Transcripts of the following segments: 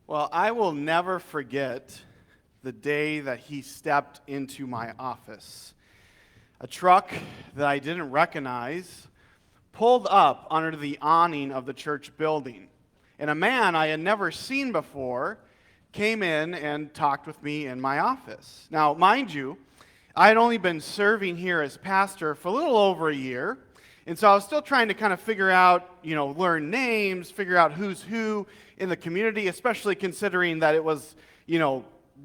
Well, I will never forget the day that he stepped into my office. A truck that I didn't recognize pulled up under the awning of the church building. And a man I had never seen before came in and talked with me in my office. Now, mind you, I had only been serving here as pastor for a little over a year. And so I was still trying to kind of figure out, learn names, figure out who's who in the community, especially considering that it was,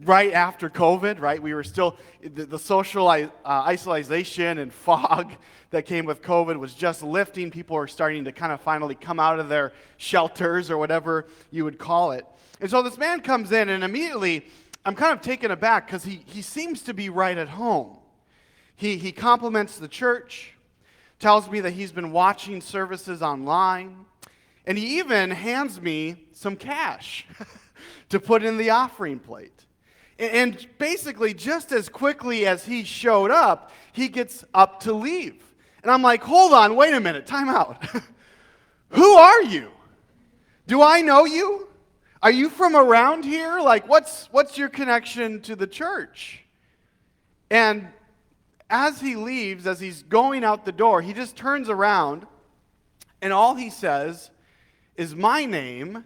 right after COVID, right? We were still, the social isolation and fog that came with COVID was just lifting. People were starting to kind of finally come out of their shelters or whatever you would call it. And so this man comes in, and immediately I'm kind of taken aback because he seems to be right at home. He compliments the church, tells me that he's been watching services online, and he even hands me some cash to put in the offering plate. And basically, just as quickly as he showed up, he gets up to leave. And I'm like, hold on, wait a minute, time out. Who are you? Do I know you? Are you from around here? Like, what's your connection to the church? And as he leaves, as he's going out the door, he just turns around, and all he says is, "My name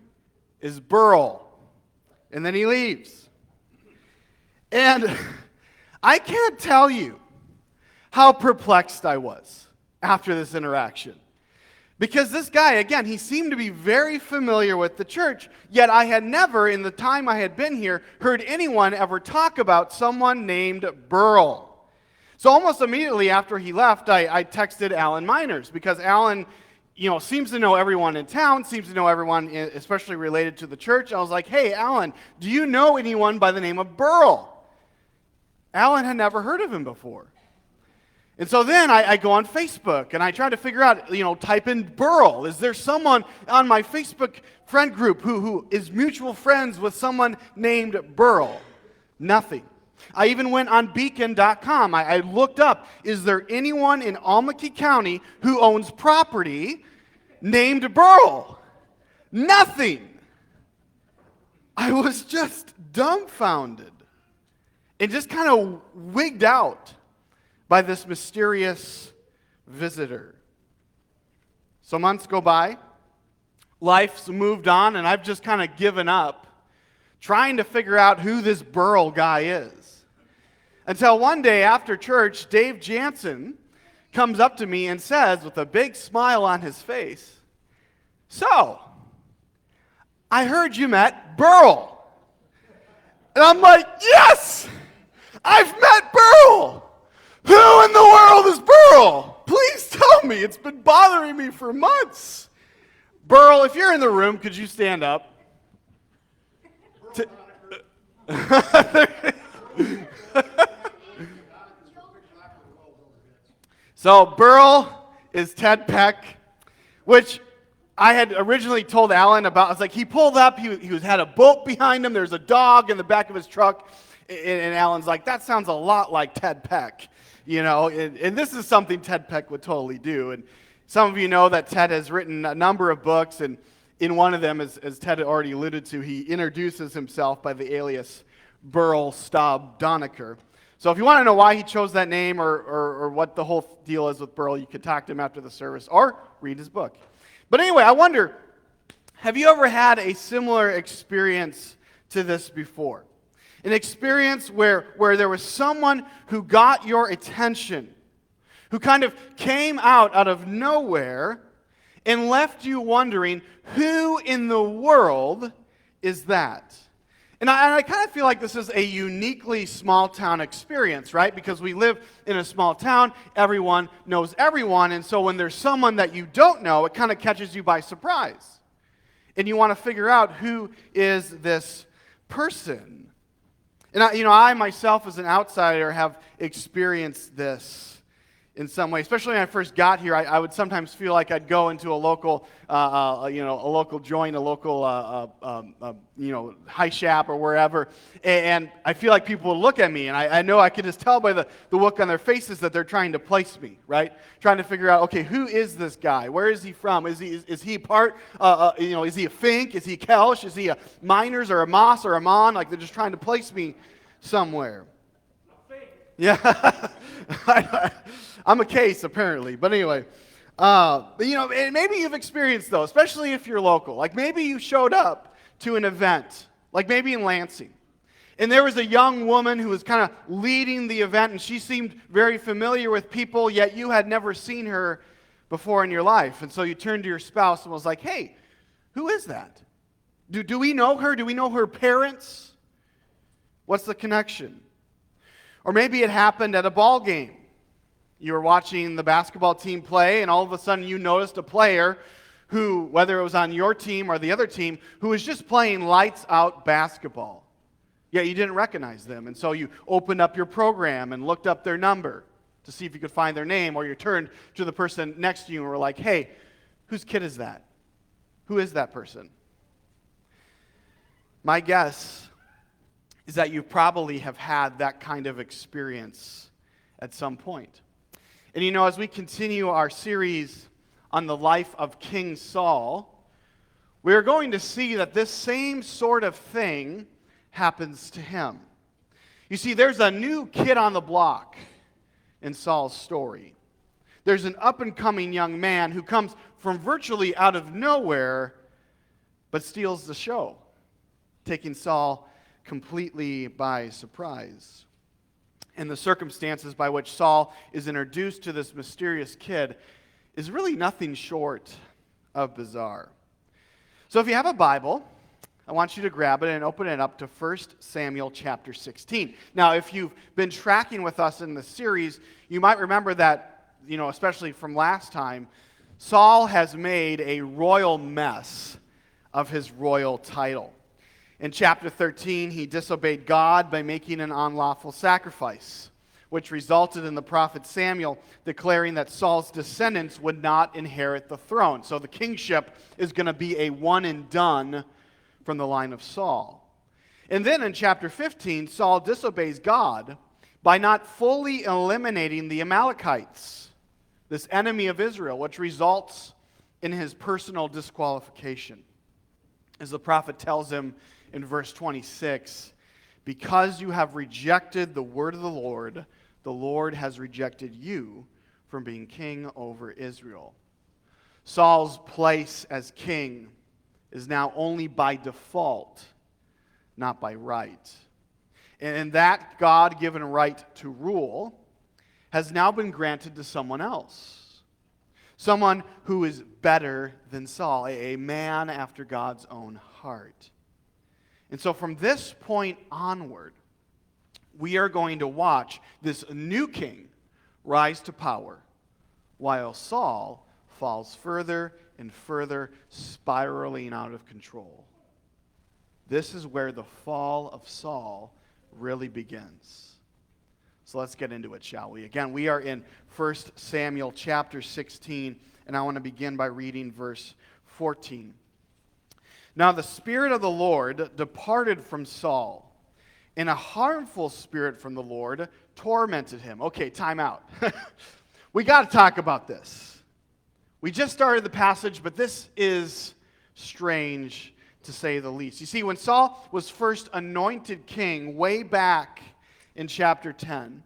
is Burl." And then he leaves. And I can't tell you how perplexed I was after this interaction. Because this guy, again, he seemed to be very familiar with the church, yet I had never, in the time I had been here, heard anyone ever talk about someone named Burl. So almost immediately after he left, I texted Alan Miners, because Alan, seems to know everyone in town, seems to know everyone, especially related to the church. I was like, hey, Alan, do you know anyone by the name of Burl? Alan had never heard of him before. And so then I go on Facebook, and I try to figure out, type in Burl. Is there someone on my Facebook friend group who is mutual friends with someone named Burl? Nothing. I even went on beacon.com. I looked up, is there anyone in Almaty County who owns property named Burl? Nothing. I was just dumbfounded and just kind of wigged out by this mysterious visitor. So months go by, life's moved on, and I've just kind of given up trying to figure out who this Burl guy is. Until one day after church, Dave Jansen comes up to me and says, with a big smile on his face, "So, I heard you met Burl." And I'm like, yes! I've met Burl! Who in the world is Burl? Please tell me. It's been bothering me for months. Burl, if you're in the room, could you stand up? So Burl is Ted Peck, which I had originally told Alan about. I was like, he pulled up, he had a boat behind him, there's a dog in the back of his truck, and Alan's like, that sounds a lot like Ted Peck, and this is something Ted Peck would totally do. And some of you know that Ted has written a number of books, and in one of them, as Ted had already alluded to, he introduces himself by the alias Burl Staub Doniker. So if you want to know why he chose that name or what the whole deal is with Burl, you could talk to him after the service or read his book. But anyway, I wonder, have you ever had a similar experience to this before? An experience where there was someone who got your attention, who kind of came out of nowhere and left you wondering, who in the world is that? And I kind of feel like this is a uniquely small-town experience, right? Because we live in a small town, everyone knows everyone, and so when there's someone that you don't know, it kind of catches you by surprise. And you want to figure out, who is this person? And I myself, as an outsider, have experienced this in some way. Especially when I first got here, I would sometimes feel like I'd go into a local, a local joint, a local, high shop or wherever, and I feel like people would look at me, and I know I could just tell by the look on their faces that they're trying to place me, right? Trying to figure out, okay, who is this guy? Where is he from? Is he part? Is he a Fink? Is he Kelch? Is he a Miners or a Moss or a Mon? Like they're just trying to place me somewhere. Yeah. I'm a case, apparently. But anyway, and maybe you've experienced those, especially if you're local. Like maybe you showed up to an event, like maybe in Lansing. And there was a young woman who was kind of leading the event, and she seemed very familiar with people, yet you had never seen her before in your life. And so you turned to your spouse and was like, hey, who is that? Do we know her? Do we know her parents? What's the connection? Or maybe it happened at a ball game. You were watching the basketball team play, and all of a sudden you noticed a player who, whether it was on your team or the other team, who was just playing lights out basketball. Yet you didn't recognize them. And so you opened up your program and looked up their number to see if you could find their name, or you turned to the person next to you and were like, hey, whose kid is that? Who is that person? My guess is that you probably have had that kind of experience at some point. And as we continue our series on the life of King Saul, we're going to see that this same sort of thing happens to him. You see, there's a new kid on the block in Saul's story. There's an up-and-coming young man who comes from virtually out of nowhere, but steals the show, taking Saul completely by surprise. And the circumstances by which Saul is introduced to this mysterious kid is really nothing short of bizarre. So if you have a Bible, I want you to grab it and open it up to 1 Samuel chapter 16. Now, if you've been tracking with us in the series, you might remember that, especially from last time, Saul has made a royal mess of his royal title. In chapter 13, he disobeyed God by making an unlawful sacrifice, which resulted in the prophet Samuel declaring that Saul's descendants would not inherit the throne. So the kingship is going to be a one and done from the line of Saul. And then in chapter 15, Saul disobeys God by not fully eliminating the Amalekites, this enemy of Israel, which results in his personal disqualification. As the prophet tells him in verse 26, because you have rejected the word of the Lord has rejected you from being king over Israel. Saul's place as king is now only by default, not by right. And that God-given right to rule has now been granted to someone else. Someone who is better than Saul, a man after God's own heart. And so from this point onward, we are going to watch this new king rise to power, while Saul falls further and further, spiraling out of control. This is where the fall of Saul really begins. So let's get into it, shall we? Again, we are in 1 Samuel chapter 16, and I want to begin by reading verse 14. Now the Spirit of the Lord departed from Saul, and a harmful spirit from the Lord tormented him. Okay, time out. We got to talk about this. We just started the passage, but this is strange to say the least. You see, when Saul was first anointed king way back in chapter 10,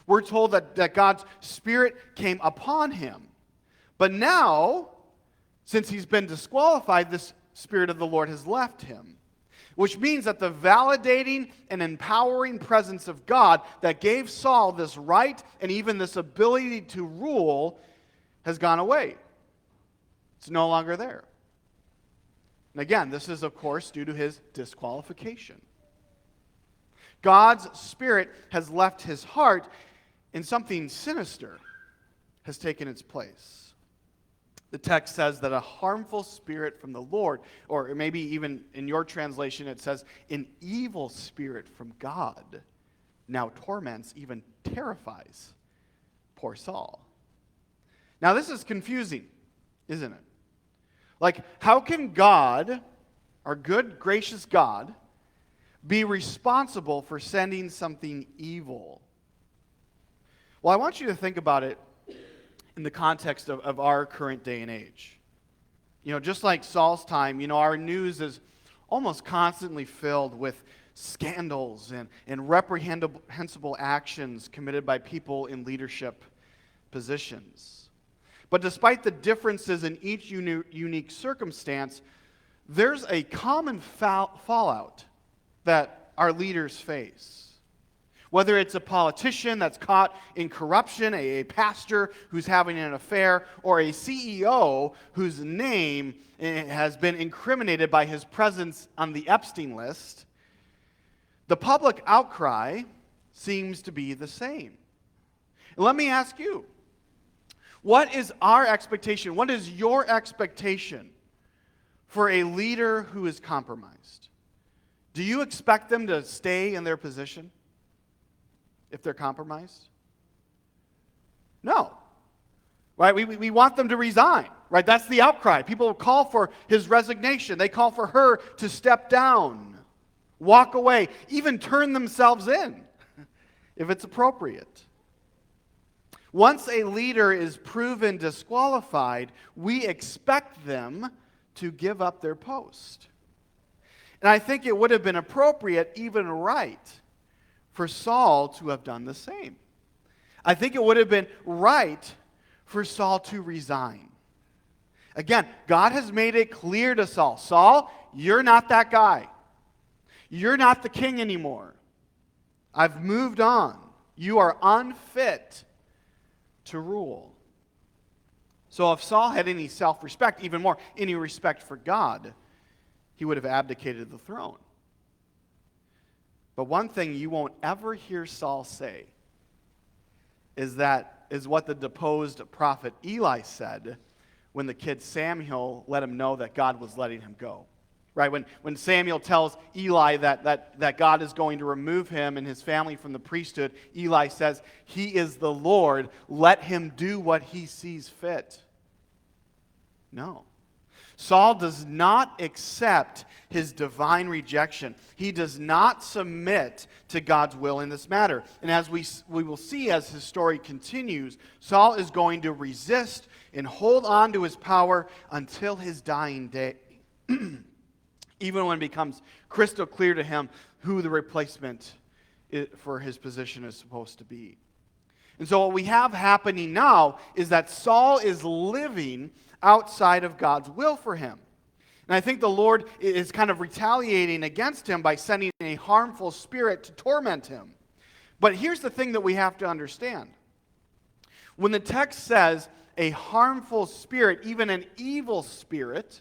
we're told that God's Spirit came upon him. But now, since he's been disqualified, this Spirit of the Lord has left him, which means that the validating and empowering presence of God that gave Saul this right and even this ability to rule has gone away. It's no longer there. And again, this is, of course, due to his disqualification. God's Spirit has left his heart, and something sinister has taken its place. The text says that a harmful spirit from the Lord, or maybe even in your translation it says an evil spirit from God, now torments, even terrifies poor Saul. Now, this is confusing, isn't it? Like, how can God, our good, gracious God, be responsible for sending something evil? Well, I want you to think about it in the context of our current day and age. Just like Saul's time, our news is almost constantly filled with scandals and reprehensible actions committed by people in leadership positions. But despite the differences in each unique circumstance, there's a common fallout that our leaders face. Whether it's a politician that's caught in corruption, a pastor who's having an affair, or a CEO whose name has been incriminated by his presence on the Epstein list, the public outcry seems to be the same. And let me ask you, what is our expectation? What is your expectation for a leader who is compromised? Do you expect them to stay in their position if they're compromised? No. Right? We want them to resign. Right? That's the outcry. People call for his resignation. They call for her to step down, walk away, even turn themselves in if it's appropriate. Once a leader is proven disqualified, we expect them to give up their post. And I think it would have been appropriate, even right, for Saul to have done the same. I think it would have been right for Saul to resign. Again, God has made it clear to Saul, Saul, you're not that guy. You're not the king anymore. I've moved on. You are unfit to rule. So if Saul had any self-respect, even more, any respect for God, he would have abdicated the throne. But one thing you won't ever hear Saul say is what the deposed prophet Eli said when the kid Samuel let him know that God was letting him go. Right? When Samuel tells Eli that God is going to remove him and his family from the priesthood, Eli says, "He is the Lord. Let him do what he sees fit." No. Saul does not accept his divine rejection. He does not submit to God's will in this matter. And as we will see as his story continues, Saul is going to resist and hold on to his power until his dying day. Even when it becomes crystal clear to him who the replacement for his position is supposed to be. And so what we have happening now is that Saul is living outside of God's will for him. And I think the Lord is kind of retaliating against him by sending a harmful spirit to torment him. But here's the thing that we have to understand. When the text says a harmful spirit, even an evil spirit,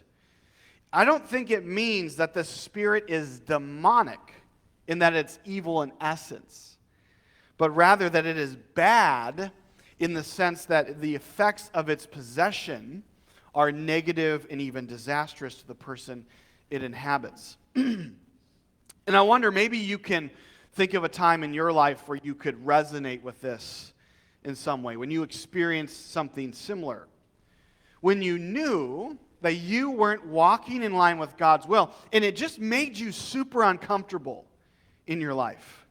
I don't think it means that the spirit is demonic in that it's evil in essence, but rather that it is bad in the sense that the effects of its possession are negative and even disastrous to the person it inhabits. And I wonder, maybe you can think of a time in your life where you could resonate with this in some way, when you experienced something similar, when you knew that you weren't walking in line with God's will, and it just made you super uncomfortable in your life.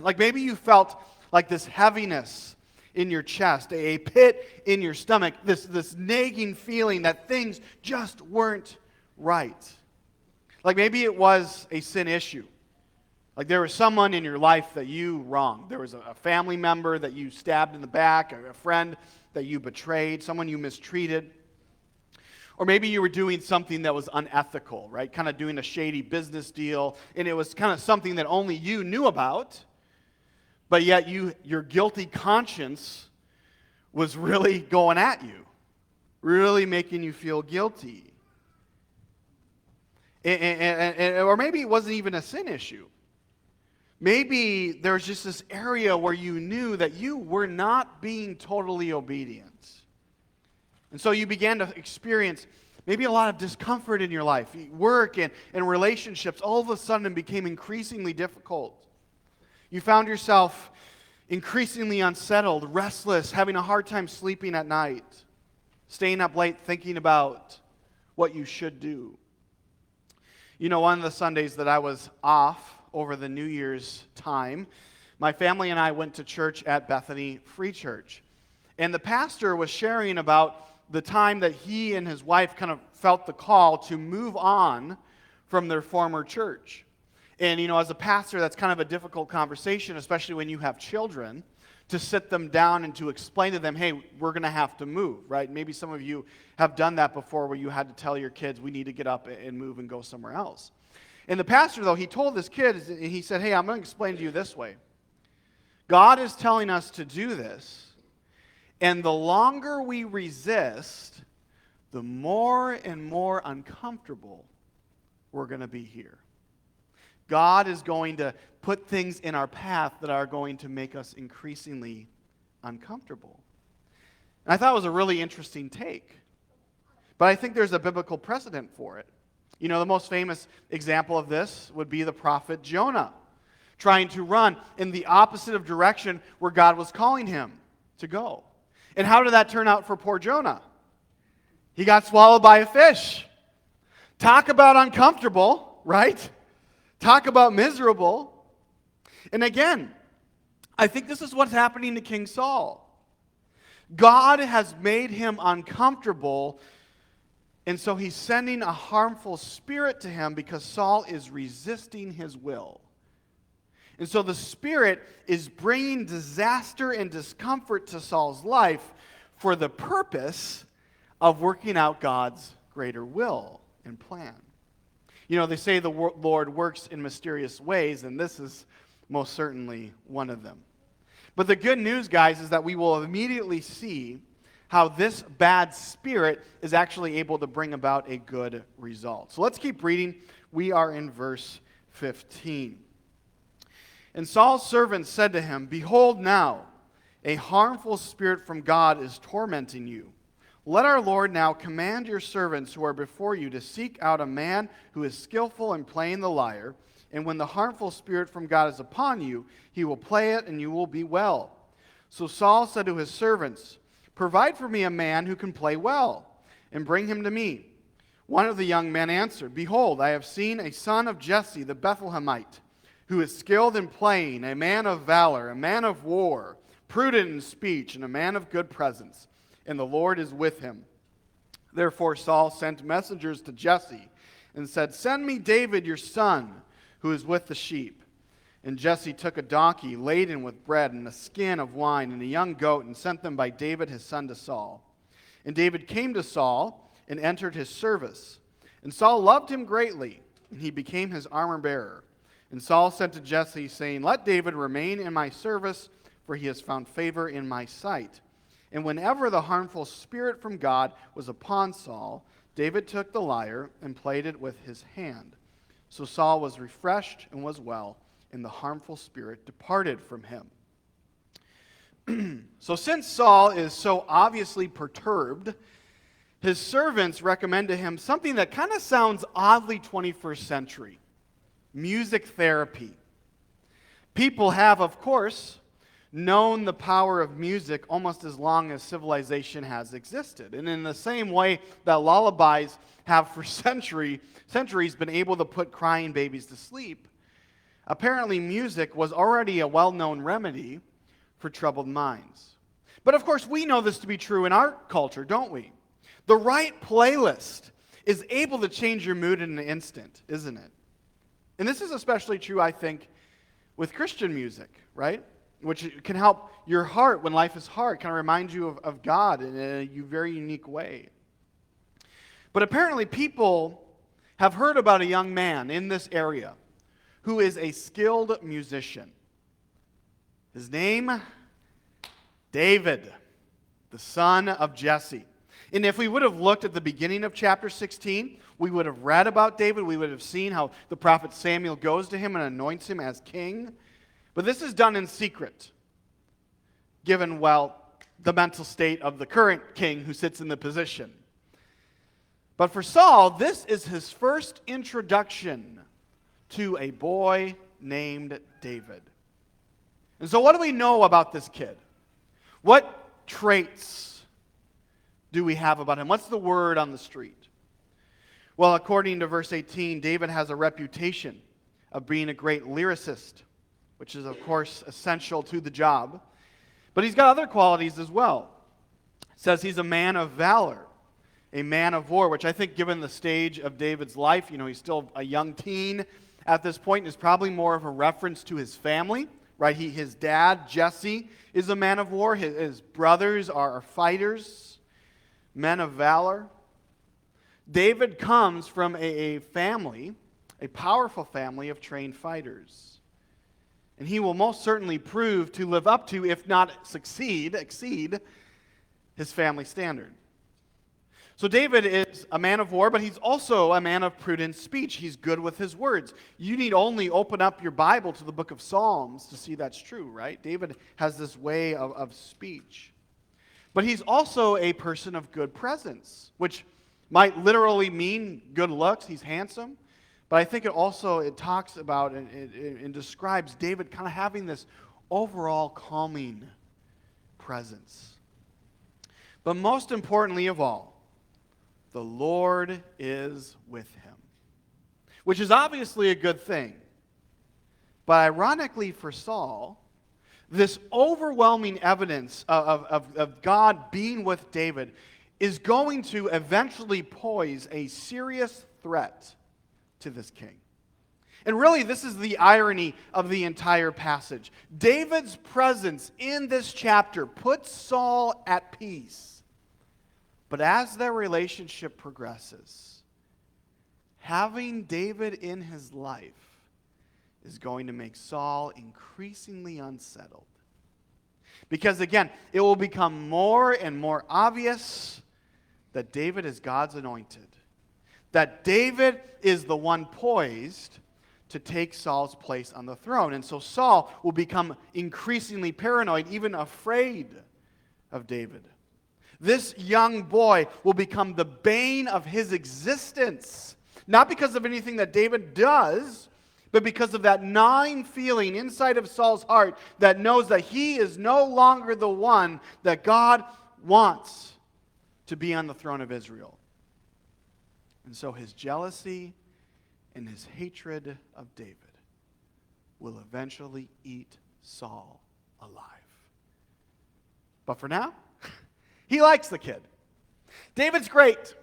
Like maybe you felt like this heaviness in your chest, a pit in your stomach, this nagging feeling that things just weren't right. Like maybe it was a sin issue. Like there was someone in your life that you wronged. There was a family member that you stabbed in the back, or a friend that you betrayed, someone you mistreated. Or maybe you were doing something that was unethical, right? Kind of doing a shady business deal, and it was kind of something that only you knew about, but yet your guilty conscience was really going at you, really making you feel guilty. Or maybe it wasn't even a sin issue. Maybe there's just this area where you knew that you were not being totally obedient. And so you began to experience maybe a lot of discomfort in your life. Work and relationships all of a sudden became increasingly difficult. You found yourself increasingly unsettled, restless, having a hard time sleeping at night. staying up late thinking about what you should do. You know, one of the Sundays that I was off over the New Year's time, my family and I went to church at Bethany Free Church. And the pastor was sharing about the time that he and his wife kind of felt the call to move on from their former church. And, you know, as a pastor, that's kind of a difficult conversation, especially when you have children, to sit them down and to explain to them, hey, we're going to have to move, right? Maybe some of you have done that before where you had to tell your kids, we need to get up and move and go somewhere else. And the pastor, though, he told this kid, he said, hey, I'm going to explain to you this way. God is telling us to do this, and the longer we resist, the more and more uncomfortable we're going to be here. God is going to put things in our path that are going to make us increasingly uncomfortable. And I thought it was a really interesting take. But I think there's a biblical precedent for it. You know, the most famous example of this would be the prophet Jonah, trying to run in the opposite of direction where God was calling him to go. And how did that turn out for poor Jonah? He got swallowed by a fish. Talk about uncomfortable, right? Talk about miserable. And again, I think this is what's happening to King Saul. God has made him uncomfortable, and so he's sending a harmful spirit to him because Saul is resisting his will. And so the Spirit is bringing disaster and discomfort to Saul's life for the purpose of working out God's greater will and plan. You know, they say the Lord works in mysterious ways, and this is most certainly one of them. But the good news, guys, is that we will immediately see how this bad spirit is actually able to bring about a good result. So let's keep reading. We are in verse 15. And Saul's servants said to him, behold now, a harmful spirit from God is tormenting you. Let our Lord now command your servants who are before you to seek out a man who is skillful in playing the lyre, and when the harmful spirit from God is upon you, he will play it and you will be well. So Saul said to his servants, provide for me a man who can play well, and bring him to me. One of the young men answered, behold, I have seen a son of Jesse the Bethlehemite, who is skilled in playing, a man of valor, a man of war, prudent in speech, and a man of good presence. And the Lord is with him. Therefore Saul sent messengers to Jesse and said, send me David your son, who is with the sheep. And Jesse took a donkey laden with bread and a skin of wine and a young goat and sent them by David his son to Saul. And David came to Saul and entered his service. And Saul loved him greatly, and he became his armor-bearer. And Saul said to Jesse, saying, let David remain in my service, for he has found favor in my sight. And whenever the harmful spirit from God was upon Saul, David took the lyre and played it with his hand. So Saul was refreshed and was well, and the harmful spirit departed from him. So since Saul is so obviously perturbed, his servants recommend to him something that kind of sounds oddly 21st century. Music therapy. People have, of course, known the power of music almost as long as civilization has existed. And in the same way that lullabies have for centuries been able to put crying babies to sleep, apparently music was already a well-known remedy for troubled minds. But of course, we know this to be true in our culture, don't we? The right playlist is able to change your mood in an instant, isn't it? And this is especially true, I think, with Christian music, right? Which can help your heart when life is hard, kind of remind you of God in a very unique way. But apparently people have heard about a young man in this area who is a skilled musician. His name, David, the son of Jesse. And if we would have looked at the beginning of chapter 16, we would have read about David. We would have seen how the prophet Samuel goes to him and anoints him as king. But this is done in secret, given, the mental state of the current king who sits in the position. But for Saul, this is his first introduction to a boy named David. And so what do we know about this kid? What traits do we have about him? What's the word on the street? Well, according to verse 18, David has a reputation of being a great lyricist, which is, of course, essential to the job. But he's got other qualities as well. It says he's a man of valor, a man of war, which I think, given the stage of David's life, he's still a young teen at this point, is probably more of a reference to his family, right? His dad, Jesse, is a man of war. His brothers are fighters, men of valor. David comes from a family, a powerful family of trained fighters. And he will most certainly prove to live up to, if not exceed his family standard. So David is a man of war, but he's also a man of prudent speech. He's good with his words. You need only open up your Bible to the book of Psalms to see that's true, right? David has this way of speech. But he's also a person of good presence, which might literally mean good looks. He's handsome. But I think it talks about and describes David kind of having this overall calming presence. But most importantly of all, the Lord is with him, which is obviously a good thing. But ironically for Saul, this overwhelming evidence of God being with David is going to eventually pose a serious threat to this king. And really, this is the irony of the entire passage. David's presence in this chapter puts Saul at peace. But as their relationship progresses, having David in his life is going to make Saul increasingly unsettled. Because again, it will become more and more obvious that David is God's anointed. That David is the one poised to take Saul's place on the throne. And so Saul will become increasingly paranoid, even afraid of David. This young boy will become the bane of his existence. Not because of anything that David does, but because of that gnawing feeling inside of Saul's heart that knows that he is no longer the one that God wants to be on the throne of Israel. And so his jealousy and his hatred of David will eventually eat Saul alive. But for now, he likes the kid. David's great.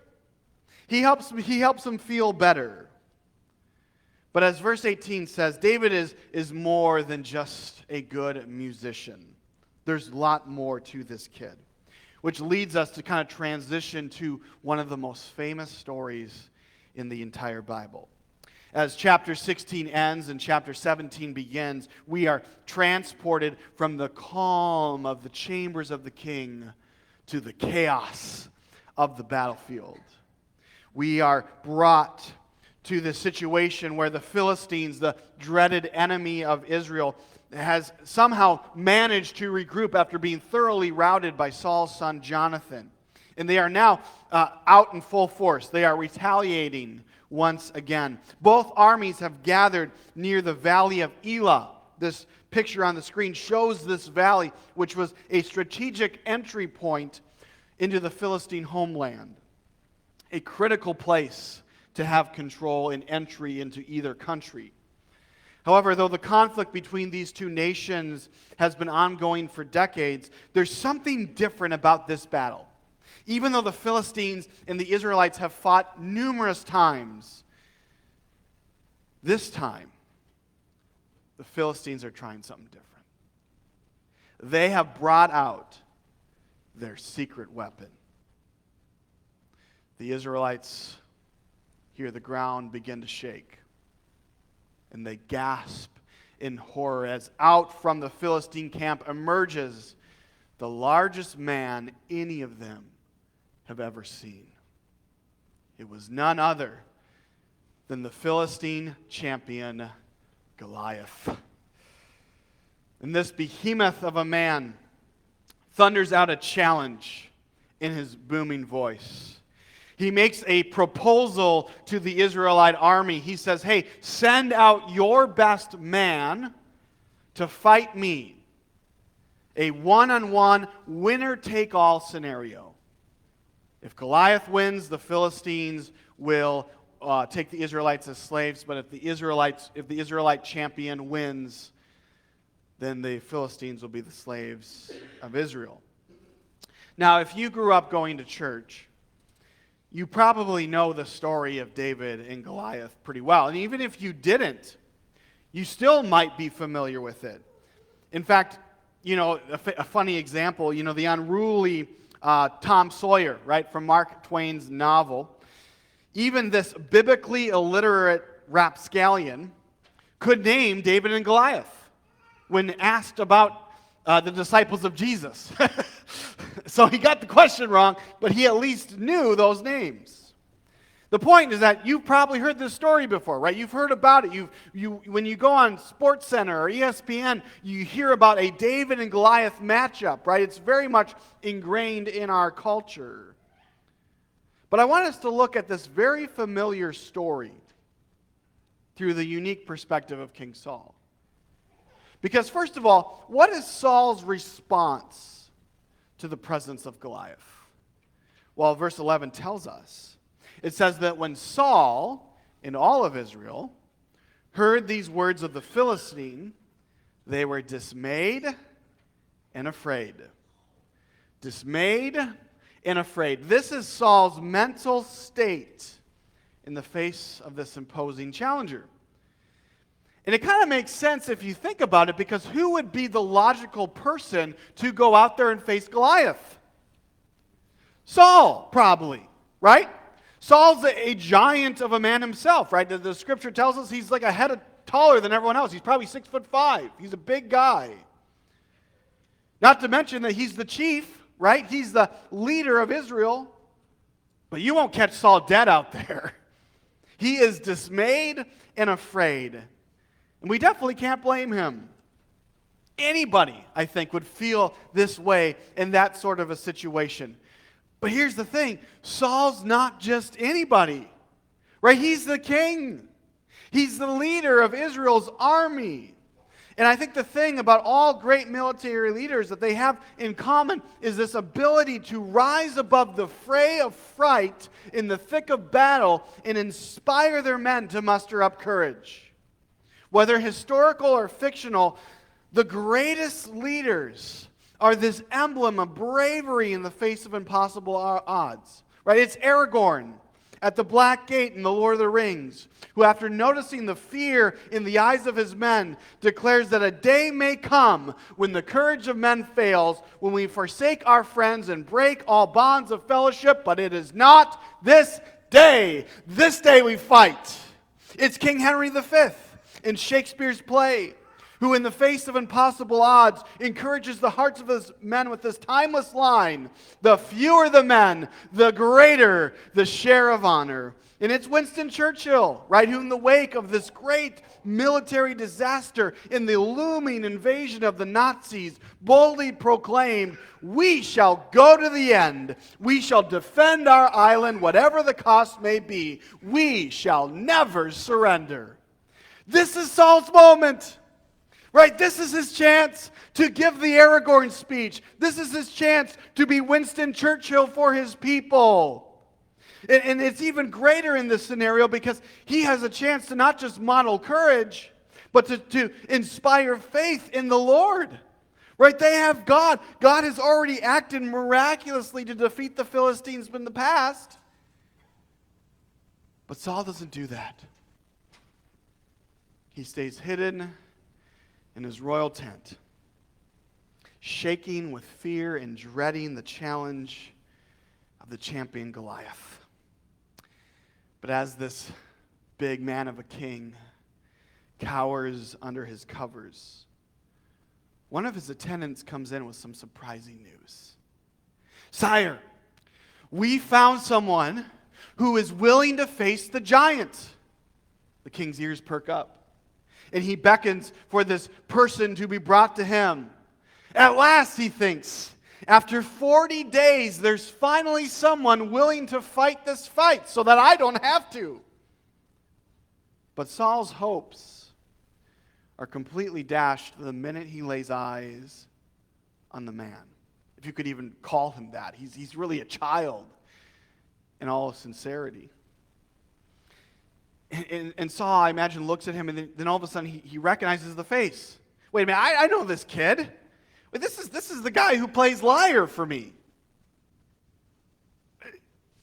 He helps him feel better. But as verse 18 says, David is more than just a good musician. There's a lot more to this kid, which leads us to kind of transition to one of the most famous stories in the entire Bible. As chapter 16 ends and chapter 17 begins, we are transported from the calm of the chambers of the king to the chaos of the battlefield. We are brought to the situation where the Philistines, the dreaded enemy of Israel, has somehow managed to regroup after being thoroughly routed by Saul's son Jonathan. And they are now out in full force. They are retaliating once again. Both armies have gathered near the valley of Elah. This picture on the screen shows this valley, which was a strategic entry point into the Philistine homeland. A critical place to have control and entry into either country. However, though the conflict between these two nations has been ongoing for decades, there's something different about this battle. Even though the Philistines and the Israelites have fought numerous times, this time, the Philistines are trying something different. They have brought out their secret weapon. The Israelites hear the ground begin to shake, and they gasp in horror as out from the Philistine camp emerges the largest man any of them have ever seen. It was none other than the Philistine champion, Goliath. And this behemoth of a man thunders out a challenge in his booming voice. He makes a proposal to the Israelite army. He says, hey, send out your best man to fight me. A one-on-one, winner-take-all scenario. If Goliath wins, the Philistines will take the Israelites as slaves, but if the Israelite champion wins, then the Philistines will be the slaves of Israel. Now, if you grew up going to church, you probably know the story of David and Goliath pretty well. And even if you didn't, you still might be familiar with it. In fact, a funny example, the unruly Tom Sawyer, right, from Mark Twain's novel. Even this biblically illiterate rapscallion could name David and Goliath when asked about the disciples of Jesus. So he got the question wrong, but he at least knew those names. The point is that you've probably heard this story before, right? You've heard about it. When you go on SportsCenter or ESPN, you hear about a David and Goliath matchup, right? It's very much ingrained in our culture. But I want us to look at this very familiar story through the unique perspective of King Saul. Because first of all, what is Saul's response to the presence of Goliath? Well, verse 11 tells us. It says that when Saul and all of Israel heard these words of the Philistine, they were dismayed and afraid. Dismayed and afraid. This is Saul's mental state in the face of this imposing challenger. And it kind of makes sense if you think about it, because who would be the logical person to go out there and face Goliath? Saul, probably, right? Saul's a giant of a man himself, right? The scripture tells us he's like a head taller than everyone else. He's probably 6'5". He's a big guy. Not to mention that he's the chief, right? He's the leader of Israel. But you won't catch Saul dead out there. He is dismayed and afraid. And we definitely can't blame him. Anybody, I think, would feel this way in that sort of a situation. But here's the thing. Saul's not just anybody, right? He's the king. He's the leader of Israel's army. And I think the thing about all great military leaders that they have in common is this ability to rise above the fray of fright in the thick of battle and inspire their men to muster up courage. Whether historical or fictional, the greatest leaders are this emblem of bravery in the face of impossible odds. Right? It's Aragorn at the Black Gate in The Lord of the Rings, who after noticing the fear in the eyes of his men, declares that a day may come when the courage of men fails, when we forsake our friends and break all bonds of fellowship, but it is not this day. This day we fight. It's King Henry V in Shakespeare's play, who in the face of impossible odds encourages the hearts of his men with this timeless line, the fewer the men, the greater the share of honor. And it's Winston Churchill, right, who in the wake of this great military disaster in the looming invasion of the Nazis boldly proclaimed, "We shall go to the end. We shall defend our island, whatever the cost may be. We shall never surrender." This is Saul's moment, right? This is his chance to give the Aragorn speech. This is his chance to be Winston Churchill for his people. And it's even greater in this scenario because he has a chance to not just model courage, but to inspire faith in the Lord. Right? They have God. God has already acted miraculously to defeat the Philistines in the past. But Saul doesn't do that. He stays hidden in his royal tent, shaking with fear and dreading the challenge of the champion Goliath. But as this big man of a king cowers under his covers, one of his attendants comes in with some surprising news. "Sire, we found someone who is willing to face the giant." The king's ears perk up. And he beckons for this person to be brought to him. At last, he thinks, after 40 days, there's finally someone willing to fight this fight so that I don't have to. But Saul's hopes are completely dashed the minute he lays eyes on the man. If you could even call him that. He's really a child. in all sincerity. And Saul, I imagine, looks at him, and then all of a sudden he recognizes the face. Wait a minute, I know this kid. Wait, this is the guy who plays liar for me.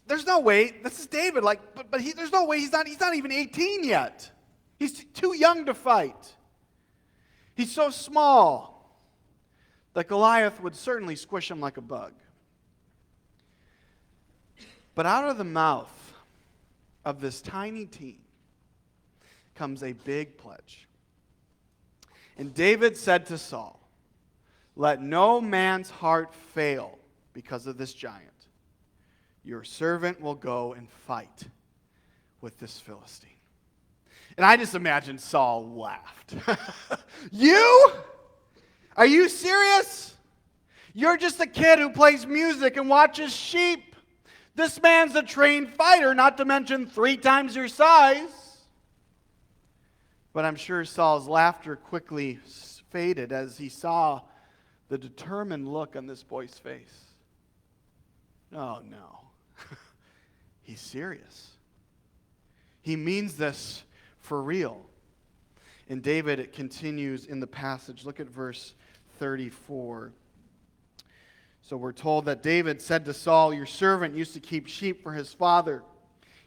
There's no way. This is David. But there's no way he's not even 18 yet. He's too young to fight. He's so small that Goliath would certainly squish him like a bug. But out of the mouth of this tiny teen comes a big pledge. And David said to Saul, "Let no man's heart fail because of this giant. Your servant will go and fight with this Philistine." And I just imagine Saul laughed. You? Are you serious? You're just a kid who plays music and watches sheep. This man's a trained fighter, not to mention 3 times your size. But I'm sure Saul's laughter quickly faded as he saw the determined look on this boy's face. Oh, no. He's serious. He means this for real. And David, it continues in the passage. Look at verse 34. So we're told that David said to Saul, "Your servant used to keep sheep for his father.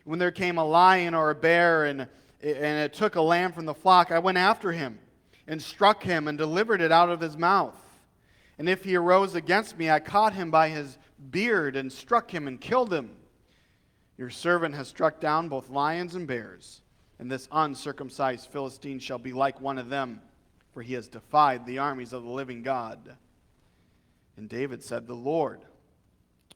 When there came a lion or a bear and it took a lamb from the flock, I went after him and struck him and delivered it out of his mouth. And if he arose against me, I caught him by his beard and struck him and killed him. Your servant has struck down both lions and bears, and this uncircumcised Philistine shall be like one of them, for he has defied the armies of the living God." And David said, "The Lord,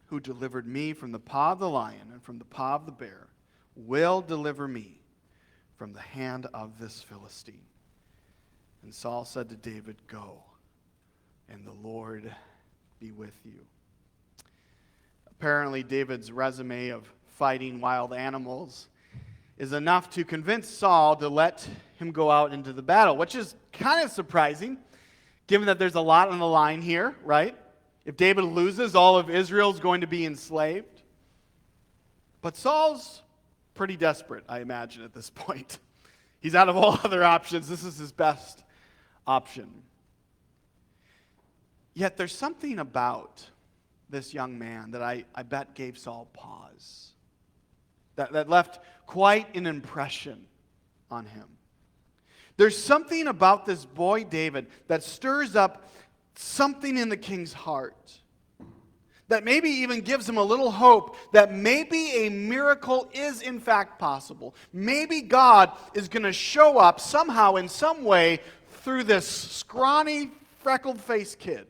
who delivered me from the paw of the lion and from the paw of the bear, will deliver me from the hand of this Philistine." And Saul said to David, "Go, and the Lord be with you." Apparently, David's resume of fighting wild animals is enough to convince Saul to let him go out into the battle, which is kind of surprising, given that there's a lot on the line here, right? If David loses, all of Israel's going to be enslaved. But Saul's pretty desperate, I imagine, at this point. He's out of all other options. This is his best option. Yet there's something about this young man that I bet gave Saul pause. That left quite an impression on him. There's something about this boy David that stirs up something in the king's heart. That maybe even gives him a little hope that maybe a miracle is in fact possible. Maybe God is going to show up somehow in some way through this scrawny, freckled-faced kid.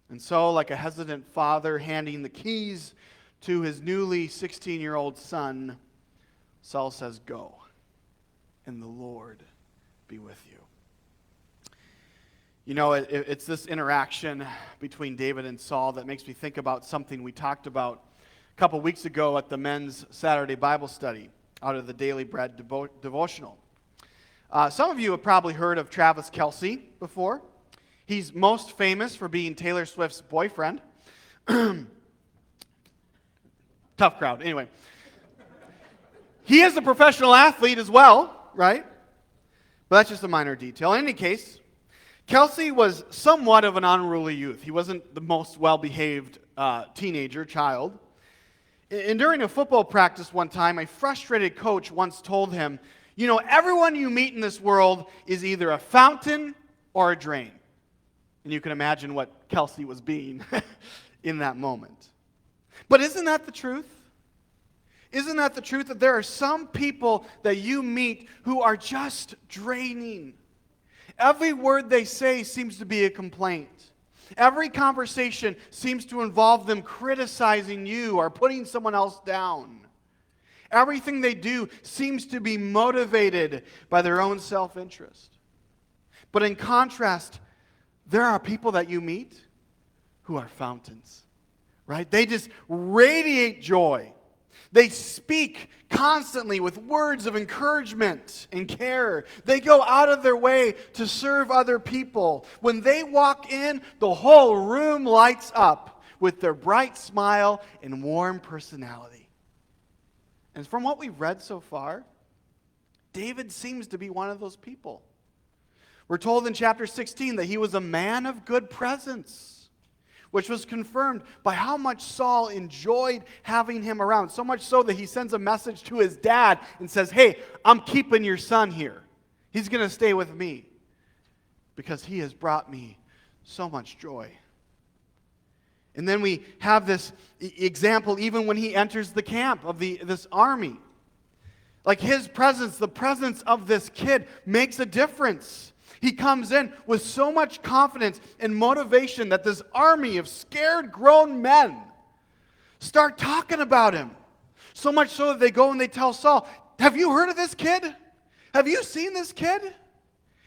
And so, like a hesitant father handing the keys to his newly 16-year-old son, Saul says, "Go, and the Lord be with you." You know, it's this interaction between David and Saul that makes me think about something we talked about a couple weeks ago at the men's Saturday Bible study out of the Daily Bread devotional. Some of you have probably heard of Travis Kelce before. He's most famous for being Taylor Swift's boyfriend. Tough crowd. Anyway. He is a professional athlete as well, right? But that's just a minor detail. In any case, Kelce was somewhat of an unruly youth. He wasn't the most well-behaved teenager, child. And during a football practice one time, a frustrated coach once told him, "You know, everyone you meet in this world is either a fountain or a drain." And you can imagine what Kelce was being in that moment. But isn't that the truth? Isn't that the truth that there are some people that you meet who are just draining? Every word they say seems to be a complaint. Every conversation seems to involve them criticizing you or putting someone else down. Everything they do seems to be motivated by their own self-interest. But in contrast, there are people that you meet who are fountains, right? They just radiate joy. They speak constantly with words of encouragement and care. They go out of their way to serve other people. When they walk in, the whole room lights up with their bright smile and warm personality. And from what we've read so far, David seems to be one of those people. We're told in chapter 16 that he was a man of good presence, which was confirmed by how much Saul enjoyed having him around. So much so that he sends a message to his dad and says, "Hey, I'm keeping your son here. He's going to stay with me because he has brought me so much joy." And then we have this example even when he enters the camp of this army. Like his presence, the presence of this kid makes a difference. He comes in with so much confidence and motivation that this army of scared grown men start talking about him. So much so that they go and they tell Saul, "Have you heard of this kid? Have you seen this kid?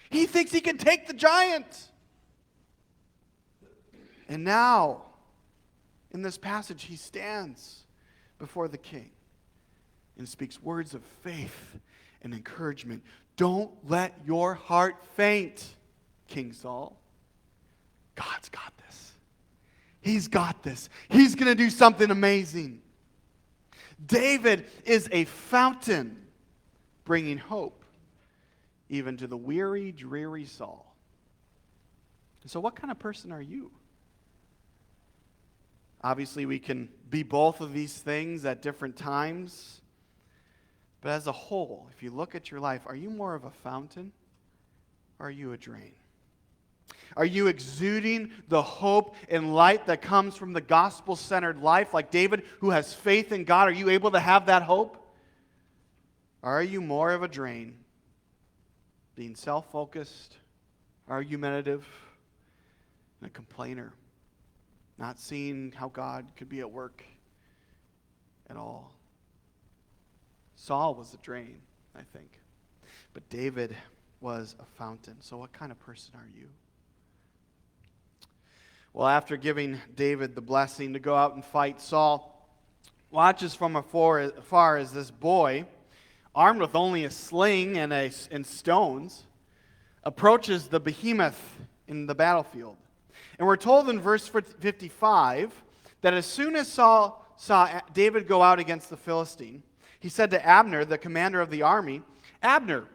He thinks he can take the giant." And now, in this passage, he stands before the king and speaks words of faith and encouragement. "Don't let your heart faint, King Saul. God's got this. He's got this. He's going to do something amazing." David is a fountain bringing hope even to the weary, dreary Saul. So what kind of person are you? Obviously, we can be both of these things at different times. But as a whole, if you look at your life, are you more of a fountain or are you a drain? Are you exuding the hope and light that comes from the gospel-centered life like David who has faith in God? Are you able to have that hope? Or are you more of a drain, being self-focused, argumentative, and a complainer, not seeing how God could be at work at all? Saul was a drain, I think. But David was a fountain. So what kind of person are you? Well, after giving David the blessing to go out and fight, Saul watches from afar as this boy, armed with only a sling and stones, approaches the behemoth in the battlefield. And we're told in verse 55 that as soon as Saul saw David go out against the Philistine, he said to Abner, the commander of the army, "Abner,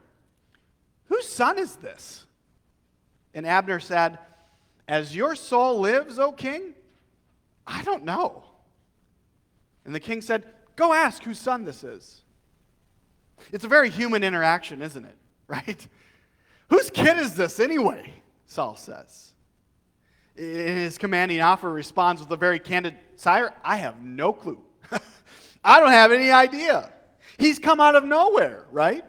whose son is this?" And Abner said, "As your soul lives, O king, I don't know." And the king said, "Go ask whose son this is." It's a very human interaction, isn't it? Right? "Whose kid is this anyway?" Saul says. His commanding officer responds with a very candid, "Sire, I have no clue. I don't have any idea. He's come out of nowhere," right?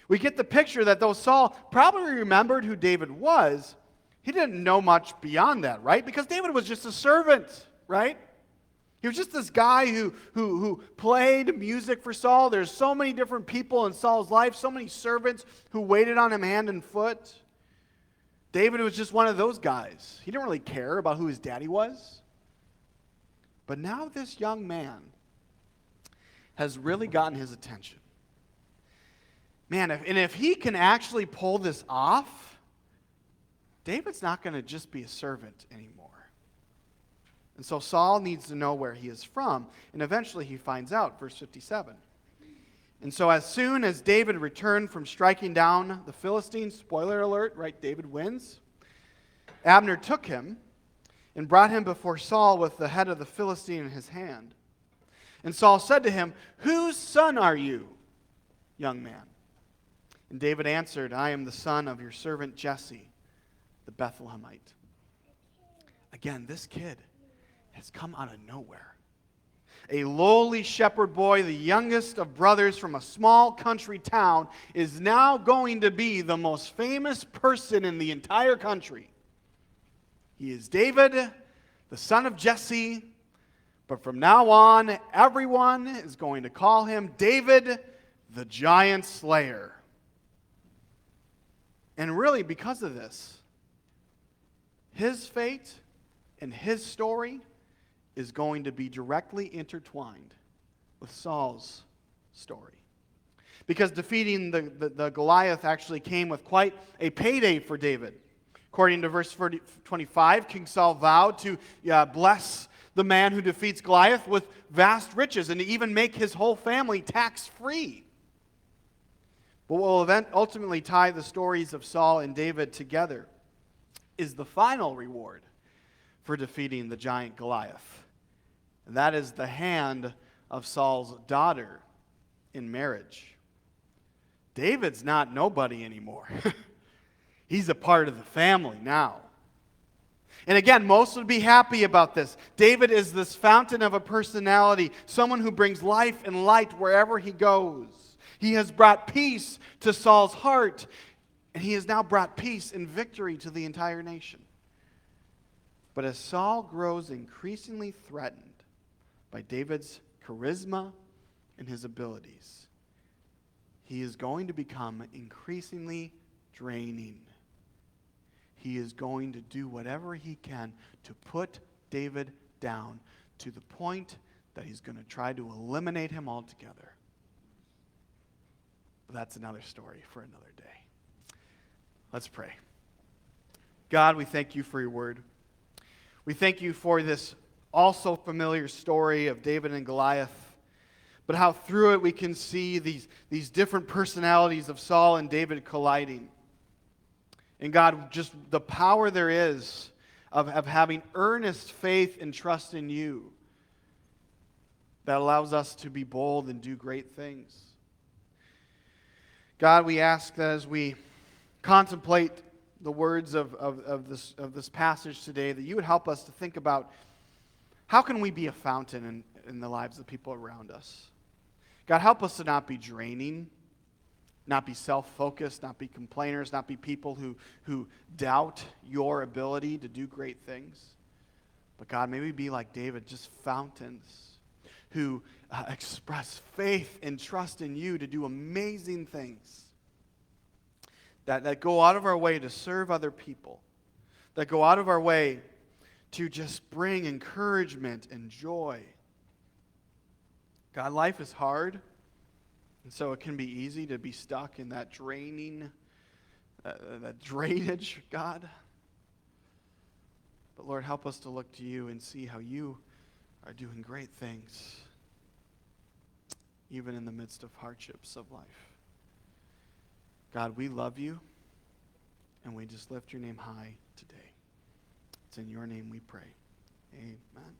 We get the picture that though Saul probably remembered who David was, he didn't know much beyond that, right? Because David was just a servant, right? He was just this guy who played music for Saul. There's so many different people in Saul's life, so many servants who waited on him hand and foot. David was just one of those guys. He didn't really care about who his daddy was. But now this young man has really gotten his attention. Man, if he can actually pull this off, David's not going to just be a servant anymore. And so Saul needs to know where he is from, and eventually he finds out, verse 57. And so as soon as David returned from striking down the Philistines, spoiler alert, right, David wins, Abner took him and brought him before Saul with the head of the Philistine in his hand. And Saul said to him, "Whose son are you, young man?" And David answered, "I am the son of your servant Jesse, the Bethlehemite." Again, this kid has come out of nowhere. A lowly shepherd boy, the youngest of brothers from a small country town, is now going to be the most famous person in the entire country. He is David, the son of Jesse, but from now on, everyone is going to call him David, the giant slayer. And really, because of this, his fate and his story is going to be directly intertwined with Saul's story. Because defeating the Goliath actually came with quite a payday for David, According to verse 25, King Saul vowed to bless the man who defeats Goliath with vast riches and to even make his whole family tax-free. But what will ultimately tie the stories of Saul and David together is the final reward for defeating the giant Goliath. And that is the hand of Saul's daughter in marriage. David's not nobody anymore. He's a part of the family now. And again, most would be happy about this. David is this fountain of a personality, someone who brings life and light wherever he goes. He has brought peace to Saul's heart, and he has now brought peace and victory to the entire nation. But as Saul grows increasingly threatened by David's charisma and his abilities, he is going to become increasingly draining. He is going to do whatever he can to put David down to the point that he's going to try to eliminate him altogether. But that's another story for another day. Let's pray. God, we thank you for your word. We thank you for this also familiar story of David and Goliath, but how through it we can see these different personalities of Saul and David colliding. And God, just the power there is of having earnest faith and trust in you that allows us to be bold and do great things. God, we ask that as we contemplate the words of this passage today, that you would help us to think about how can we be a fountain in the lives of people around us. God, help us to not be draining, not be self-focused, not be complainers, not be people who doubt your ability to do great things. But God, may we be like David, just fountains who express faith and trust in you to do amazing things, that go out of our way to serve other people, that go out of our way to just bring encouragement and joy. God, life is hard, and so it can be easy to be stuck in that that drainage, God. But Lord, help us to look to you and see how you are doing great things, even in the midst of hardships of life. God, we love you, and we just lift your name high today. It's in your name we pray. Amen.